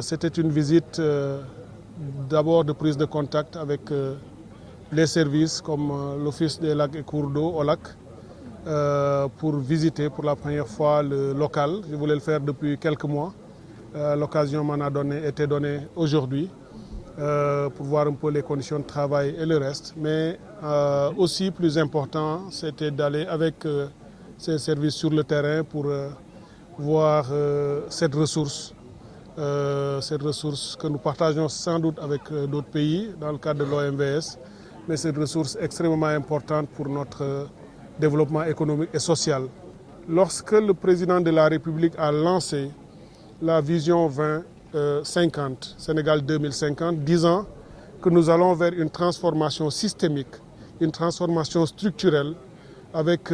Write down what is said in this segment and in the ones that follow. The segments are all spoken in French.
C'était une visite d'abord de prise de contact avec les services comme l'Office des lacs et cours d'eau au lac pour visiter pour la première fois le local. Je voulais le faire depuis quelques mois. L'occasion m'en a été donnée aujourd'hui pour voir un peu les conditions de travail et le reste. Mais aussi plus important, c'était d'aller avec ces services sur le terrain pour voir cette ressource que nous partageons sans doute avec d'autres pays dans le cadre de l'OMVS, mais cette ressource extrêmement importante pour notre développement économique et social. Lorsque le président de la République a lancé la vision 2050, Sénégal 2050, disant que nous allons vers une transformation systémique, une transformation structurelle avec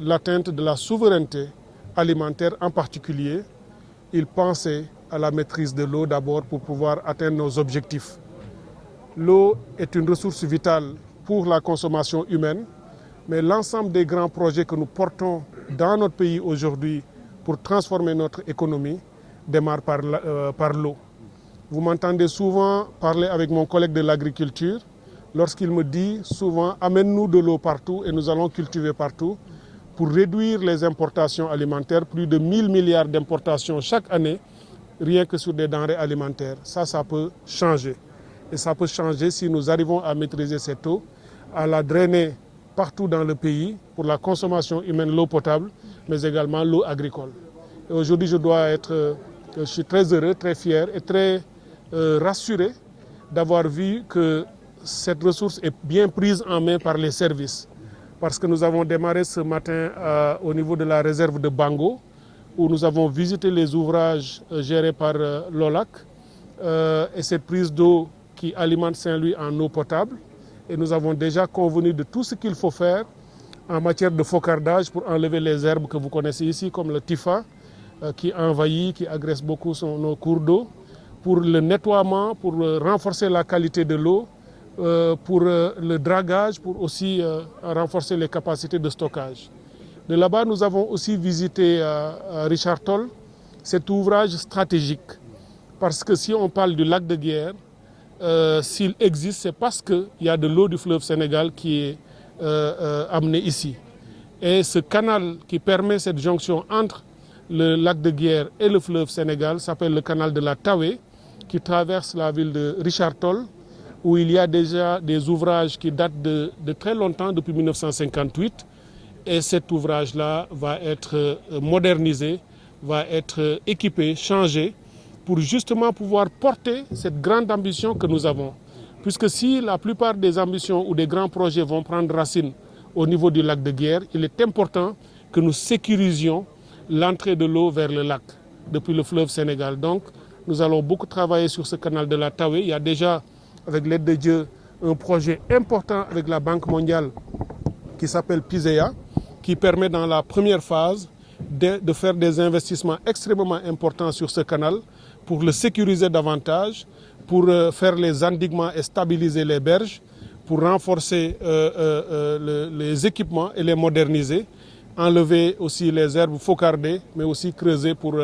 l'atteinte de la souveraineté alimentaire en particulier, il pensait à la maîtrise de l'eau d'abord pour pouvoir atteindre nos objectifs. L'eau est une ressource vitale pour la consommation humaine, mais l'ensemble des grands projets que nous portons dans notre pays aujourd'hui pour transformer notre économie démarre par l'eau. Vous m'entendez souvent parler avec mon collègue de l'agriculture lorsqu'il me dit souvent « amène-nous de l'eau partout et nous allons cultiver partout » pour réduire les importations alimentaires, plus de 1000 milliards d'importations chaque année, rien que sur des denrées alimentaires. Ça peut changer. Et ça peut changer si nous arrivons à maîtriser cette eau, à la drainer partout dans le pays pour la consommation humaine, l'eau potable, mais également l'eau agricole. Et aujourd'hui, je suis très heureux, très fier et très rassuré d'avoir vu que cette ressource est bien prise en main par les services. Parce que nous avons démarré ce matin au niveau de la réserve de Bango, où nous avons visité les ouvrages gérés par l'OLAC et cette prise d'eau qui alimente Saint-Louis en eau potable. Et nous avons déjà convenu de tout ce qu'il faut faire en matière de focardage pour enlever les herbes que vous connaissez ici, comme le tifa, qui envahit, qui agresse beaucoup nos cours d'eau, pour le nettoiement, pour renforcer la qualité de l'eau, pour le dragage, pour aussi renforcer les capacités de stockage. De là-bas, nous avons aussi visité Richard Toll, cet ouvrage stratégique. Parce que si on parle du lac de Guiers, s'il existe, c'est parce qu'il y a de l'eau du fleuve Sénégal qui est amenée ici. Et ce canal qui permet cette jonction entre le lac de Guiers et le fleuve Sénégal s'appelle le canal de la Tawe, qui traverse la ville de Richard Toll, où il y a déjà des ouvrages qui datent de très longtemps, depuis 1958. Et cet ouvrage-là va être modernisé, va être équipé, changé, pour justement pouvoir porter cette grande ambition que nous avons. Puisque si la plupart des ambitions ou des grands projets vont prendre racine au niveau du lac de Guiers, il est important que nous sécurisions l'entrée de l'eau vers le lac, depuis le fleuve Sénégal. Donc, nous allons beaucoup travailler sur ce canal de la Tawe. Il y a déjà, avec l'aide de Dieu, un projet important avec la Banque mondiale qui s'appelle PISEA, qui permet dans la première phase de faire des investissements extrêmement importants sur ce canal pour le sécuriser davantage, pour faire les endiguements et stabiliser les berges, pour renforcer les équipements et les moderniser, enlever aussi les herbes faucardées, mais aussi creuser pour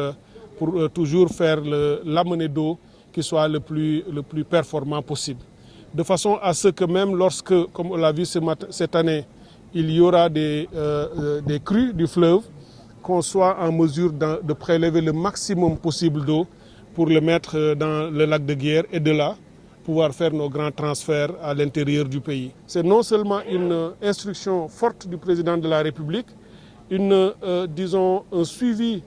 toujours faire l'amener d'eau qui soit le plus performant possible. De façon à ce que même lorsque, comme on l'a vu cette année, il y aura des crues du fleuve, qu'on soit en mesure de prélever le maximum possible d'eau pour le mettre dans le lac de Guiers et de là, pouvoir faire nos grands transferts à l'intérieur du pays. C'est non seulement une instruction forte du président de la République, un suivi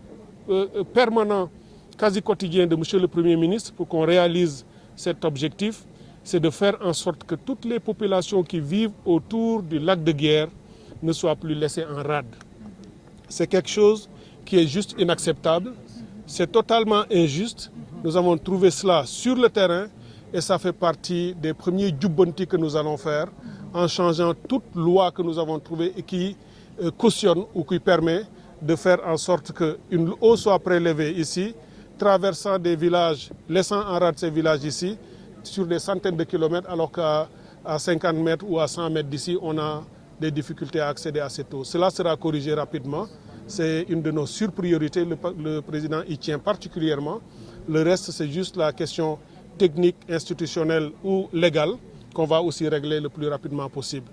permanent, quasi quotidien de M. le Premier ministre pour qu'on réalise cet objectif, c'est de faire en sorte que toutes les populations qui vivent autour du lac de Guiers ne soient plus laissées en rade. C'est quelque chose qui est juste inacceptable, c'est totalement injuste. Nous avons trouvé cela sur le terrain et ça fait partie des premiers jubbanti que nous allons faire en changeant toute loi que nous avons trouvée et qui cautionne ou qui permet de faire en sorte qu'une eau soit prélevée ici, traversant des villages, laissant en rade ces villages ici, sur des centaines de kilomètres, alors qu'à 50 mètres ou à 100 mètres d'ici, on a des difficultés à accéder à cette eau. Cela sera corrigé rapidement. c'est une de nos surpriorités. Le président y tient particulièrement. Le reste, c'est juste la question technique, institutionnelle ou légale qu'on va aussi régler le plus rapidement possible.